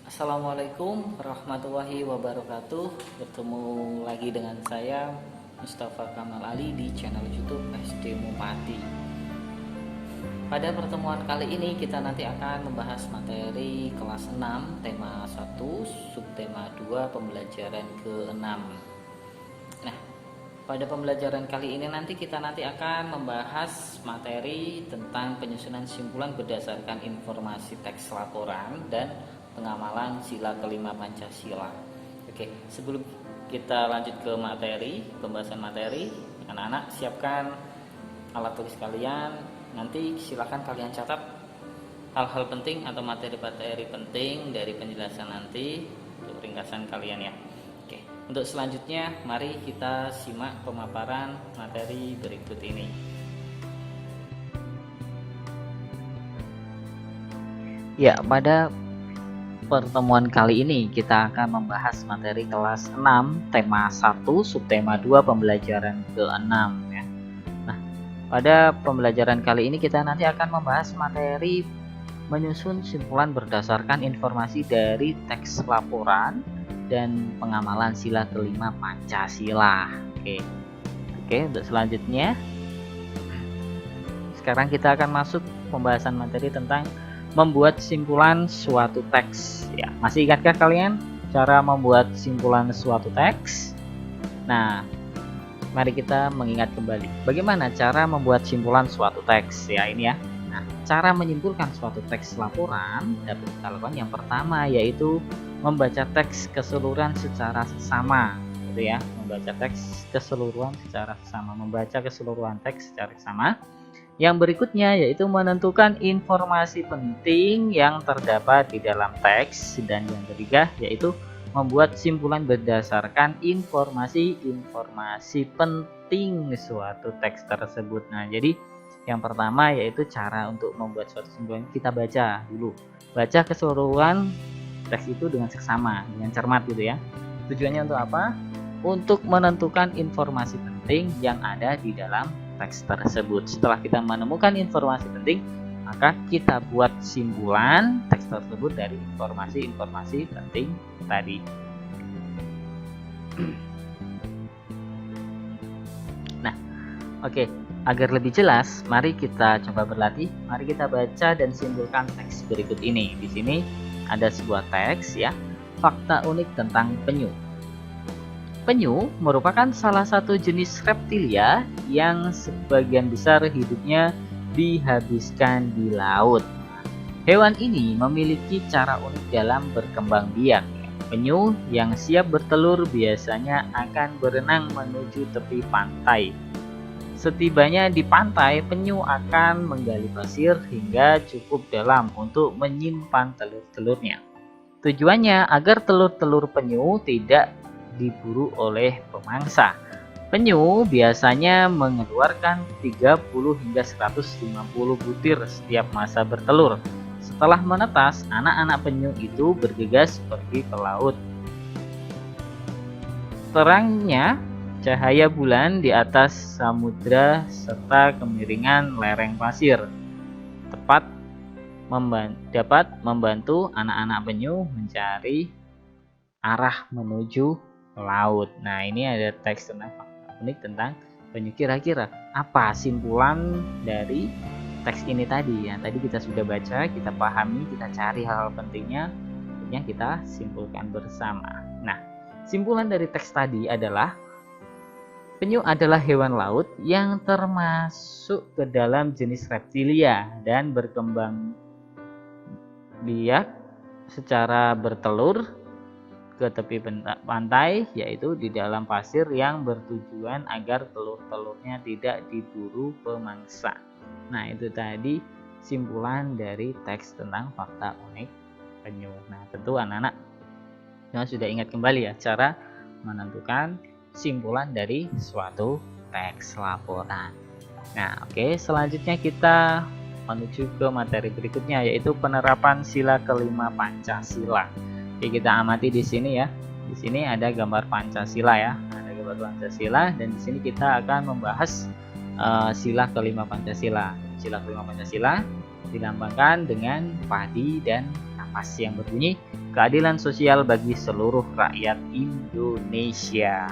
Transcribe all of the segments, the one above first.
Assalamualaikum warahmatullahi wabarakatuh. Bertemu lagi dengan saya Mustafa Kamal Ali di channel YouTube SD Mupati. Pada pertemuan kali ini kita nanti akan membahas materi kelas 6 tema 1 subtema 2 pembelajaran ke-6. Nah, pada pembelajaran kali ini kita akan membahas materi tentang penyusunan simpulan berdasarkan informasi teks laporan dan pengamalan sila kelima Pancasila. Oke, sebelum kita lanjut ke pembahasan materi, anak-anak siapkan alat tulis kalian. Nanti silakan kalian catat hal-hal penting atau materi-materi penting dari penjelasan nanti untuk ringkasan kalian ya. Oke, untuk selanjutnya mari kita simak pemaparan materi berikut ini. Ya, pada pertemuan kali ini kita akan membahas materi kelas 6 tema 1 subtema 2 pembelajaran ke-6 ya. Nah, pada pembelajaran kali ini kita nanti akan membahas materi menyusun simpulan berdasarkan informasi dari teks laporan dan pengamalan sila kelima Pancasila. Oke, untuk selanjutnya sekarang kita akan masuk pembahasan materi tentang membuat simpulan suatu teks ya. Masih ingatkah kalian cara membuat simpulan suatu teks? Nah, mari kita mengingat kembali bagaimana cara membuat simpulan suatu teks ya ini ya. Nah, cara menyimpulkan suatu teks laporan dapat kita lakukan yang pertama yaitu membaca teks keseluruhan secara seksama gitu ya. Membaca teks keseluruhan secara seksama, membaca keseluruhan teks secara seksama. Yang berikutnya yaitu menentukan informasi penting yang terdapat di dalam teks, dan yang ketiga yaitu membuat simpulan berdasarkan informasi-informasi penting suatu teks tersebut. Nah, jadi yang pertama yaitu cara untuk membuat suatu simpulan, kita baca dulu. Baca keseluruhan teks itu dengan seksama, dengan cermat gitu ya. Tujuannya untuk apa? Untuk menentukan informasi penting yang ada di dalam teks tersebut. Setelah kita menemukan informasi penting, maka kita buat simpulan teks tersebut dari informasi-informasi penting tadi. Nah, oke, agar lebih jelas, mari kita coba berlatih. Mari kita baca dan simpulkan teks berikut ini. Di sini ada sebuah teks ya, fakta unik tentang penyu. Penyu merupakan salah satu jenis reptilia yang sebagian besar hidupnya dihabiskan di laut. Hewan ini memiliki cara unik dalam berkembang biak. Penyu yang siap bertelur biasanya akan berenang menuju tepi pantai. Setibanya di pantai, penyu akan menggali pasir hingga cukup dalam untuk menyimpan telur-telurnya. Tujuannya agar telur-telur penyu tidak diburu oleh pemangsa. Penyu biasanya mengeluarkan 30 hingga 150 butir setiap masa bertelur. Setelah menetas, anak-anak penyu itu bergegas pergi ke laut. Terangnya cahaya bulan di atas samudra serta kemiringan lereng pasir dapat membantu anak-anak penyu mencari arah menuju laut. Nah, ini ada teks tentang fakta unik tentang penyu. Kira-kira apa simpulan dari teks ini tadi? Yang tadi kita sudah baca, kita pahami, kita cari hal-hal pentingnya, yang kita simpulkan bersama. Nah, simpulan dari teks tadi adalah penyu adalah hewan laut yang termasuk ke dalam jenis reptilia dan berkembang biak secara bertelur ke tepi pantai, yaitu di dalam pasir, yang bertujuan agar telur-telurnya tidak diburu pemangsa. Nah, itu tadi simpulan dari teks tentang fakta unik penyu. Nah, tentu anak-anak sudah ingat kembali ya cara menentukan simpulan dari suatu teks laporan. Nah, oke, selanjutnya kita menuju ke materi berikutnya yaitu penerapan sila kelima Pancasila. Oke, kita amati di sini ya. Di sini ada gambar Pancasila ya. Ada gambar Pancasila, dan di sini kita akan membahas sila kelima Pancasila. Sila kelima Pancasila dilambangkan dengan padi dan Lapas yang berbunyi keadilan sosial bagi seluruh rakyat Indonesia.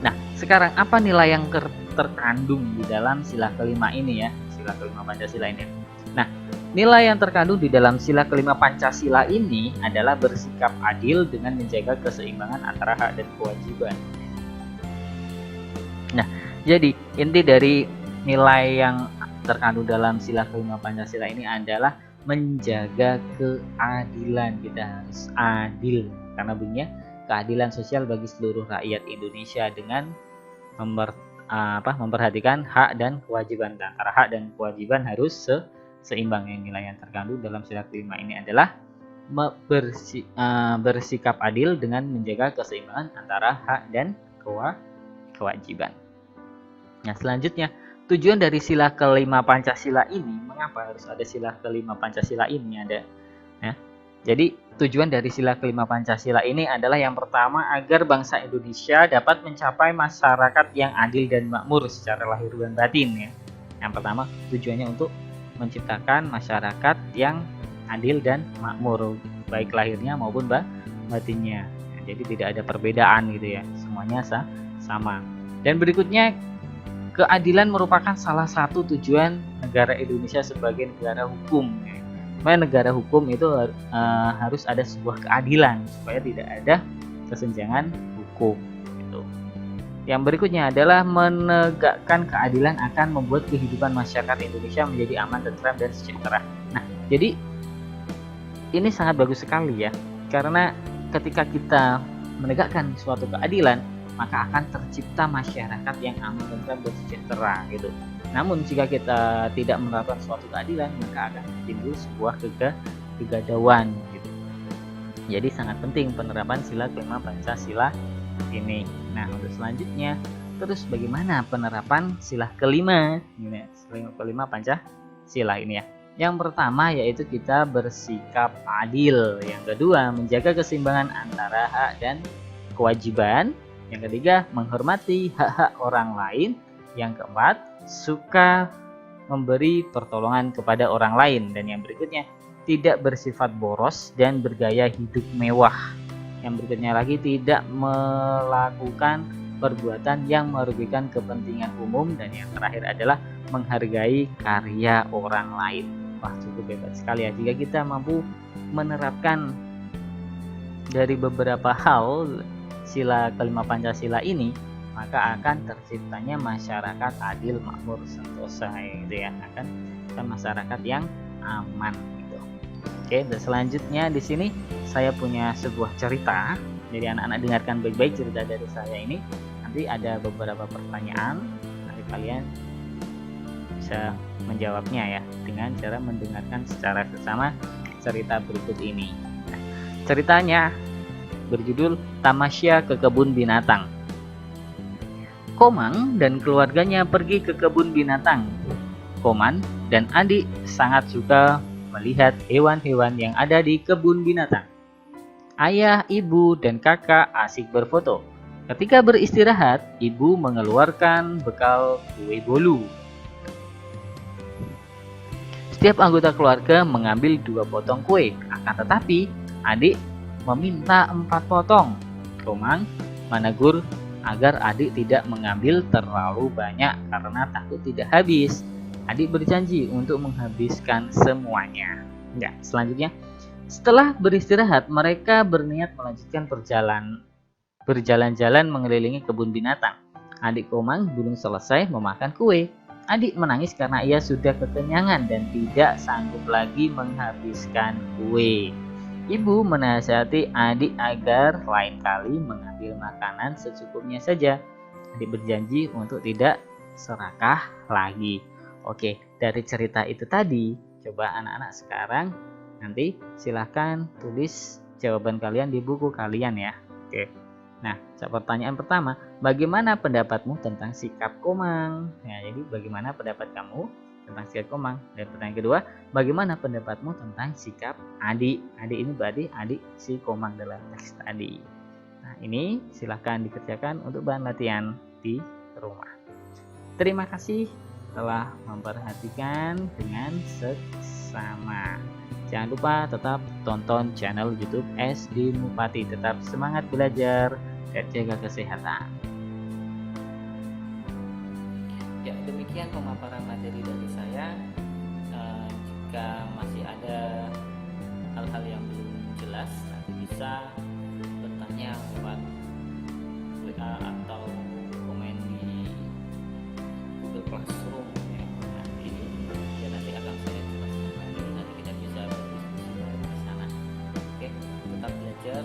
Nah, sekarang apa nilai yang terkandung di dalam sila kelima ini ya, sila kelima Pancasila ini? Nah, nilai yang terkandung di dalam sila kelima Pancasila ini adalah bersikap adil dengan menjaga keseimbangan antara hak dan kewajiban. Nah, jadi inti dari nilai yang terkandung dalam sila kelima Pancasila ini adalah menjaga keadilan. Kita harus adil karena bunyinya keadilan sosial bagi seluruh rakyat Indonesia dengan memperhatikan hak dan kewajiban. Antara hak dan kewajiban harus seimbang. Yang nilai yang terkandung dalam sila kelima ini adalah bersikap adil dengan menjaga keseimbangan antara hak dan kewajiban. Nah, selanjutnya tujuan dari sila kelima Pancasila ini, mengapa harus ada sila kelima Pancasila ini ada? Ya. Jadi tujuan dari sila kelima Pancasila ini adalah yang pertama agar bangsa Indonesia dapat mencapai masyarakat yang adil dan makmur secara lahir dan batin ya. Yang pertama tujuannya untuk menciptakan masyarakat yang adil dan makmur baik lahirnya maupun batinnya. Jadi tidak ada perbedaan gitu ya, semuanya sama. Dan berikutnya, keadilan merupakan salah satu tujuan negara Indonesia sebagai negara hukum. Karena negara hukum itu harus ada sebuah keadilan supaya tidak ada kesenjangan hukum. Gitu. Yang berikutnya adalah menegakkan keadilan akan membuat kehidupan masyarakat Indonesia menjadi aman, tentram, dan sejahtera. Nah, jadi ini sangat bagus sekali ya, karena ketika kita menegakkan suatu keadilan, maka akan tercipta masyarakat yang aman, tentram, dan sejahtera gitu. Namun jika kita tidak menerapkan suatu keadilan, maka akan timbul sebuah kegadauan gitu. Jadi sangat penting penerapan sila kelima Pancasila ini. Nah, untuk selanjutnya, terus bagaimana penerapan sila kelima? Ini sila kelima Pancasila ini ya. Yang pertama yaitu kita bersikap adil. Yang kedua, menjaga keseimbangan antara hak dan kewajiban. Yang ketiga, menghormati hak-hak orang lain. Yang keempat, suka memberi pertolongan kepada orang lain. Dan yang berikutnya, tidak bersifat boros dan bergaya hidup mewah. Yang berikutnya lagi, tidak melakukan perbuatan yang merugikan kepentingan umum. Dan yang terakhir adalah menghargai karya orang lain. Wah, cukup hebat sekali ya. Jika kita mampu menerapkan dari beberapa hal sila kelima Pancasila ini, maka akan terciptanya masyarakat adil, makmur, sentosa gitu ya. Akan masyarakat yang aman gitu. Oke, dan selanjutnya di sini saya punya sebuah cerita. Jadi anak-anak dengarkan baik-baik cerita dari saya ini. Nanti ada beberapa pertanyaan, nanti kalian bisa menjawabnya ya dengan cara mendengarkan secara bersama cerita berikut ini. Nah, ceritanya berjudul Tamasya ke Kebun Binatang. Komang dan keluarganya pergi ke kebun binatang. Koman dan adik sangat suka melihat hewan-hewan yang ada di kebun binatang. Ayah, ibu, dan kakak asik berfoto. Ketika beristirahat, ibu mengeluarkan bekal kue bolu. Setiap anggota keluarga mengambil 2 potong kue, akan tetapi adik meminta 4 potong. Komang menegur agar adik tidak mengambil terlalu banyak karena takut tidak habis. Adik berjanji untuk menghabiskan semuanya. Ya, selanjutnya, setelah beristirahat, mereka berniat melanjutkan berjalan-jalan mengelilingi kebun binatang. Adik Komang belum selesai memakan kue. Adik menangis karena ia sudah kekenyangan dan tidak sanggup lagi menghabiskan kue. Ibu menasihati adik agar lain kali mengambil makanan secukupnya saja. Adik berjanji untuk tidak serakah lagi. Oke, dari cerita itu tadi, coba anak-anak sekarang nanti silahkan tulis jawaban kalian di buku kalian ya. Oke. Nah, pertanyaan pertama, bagaimana pendapatmu tentang sikap Komang? Nah, jadi bagaimana pendapat kamu tentang sikap Komang? Dan pertanyaan kedua, bagaimana pendapatmu tentang sikap adik? Adik ini berarti adik si Komang dalam teks tadi. Nah, ini silahkan dikerjakan untuk bahan latihan di rumah. Terima kasih. telah memperhatikan dengan seksama. Jangan lupa tetap tonton channel YouTube SD Mupati. Tetap semangat belajar dan jaga kesehatan. Ya, demikian pemaparan materi dari saya. Jika masih ada hal-hal yang belum jelas, nanti bisa bertanya lewat WA atau komen di Google Classroom ya. Nanti akan saya jelaskan lagi. Nanti kita bisa berdiskusi di sana. Oke, tetap belajar.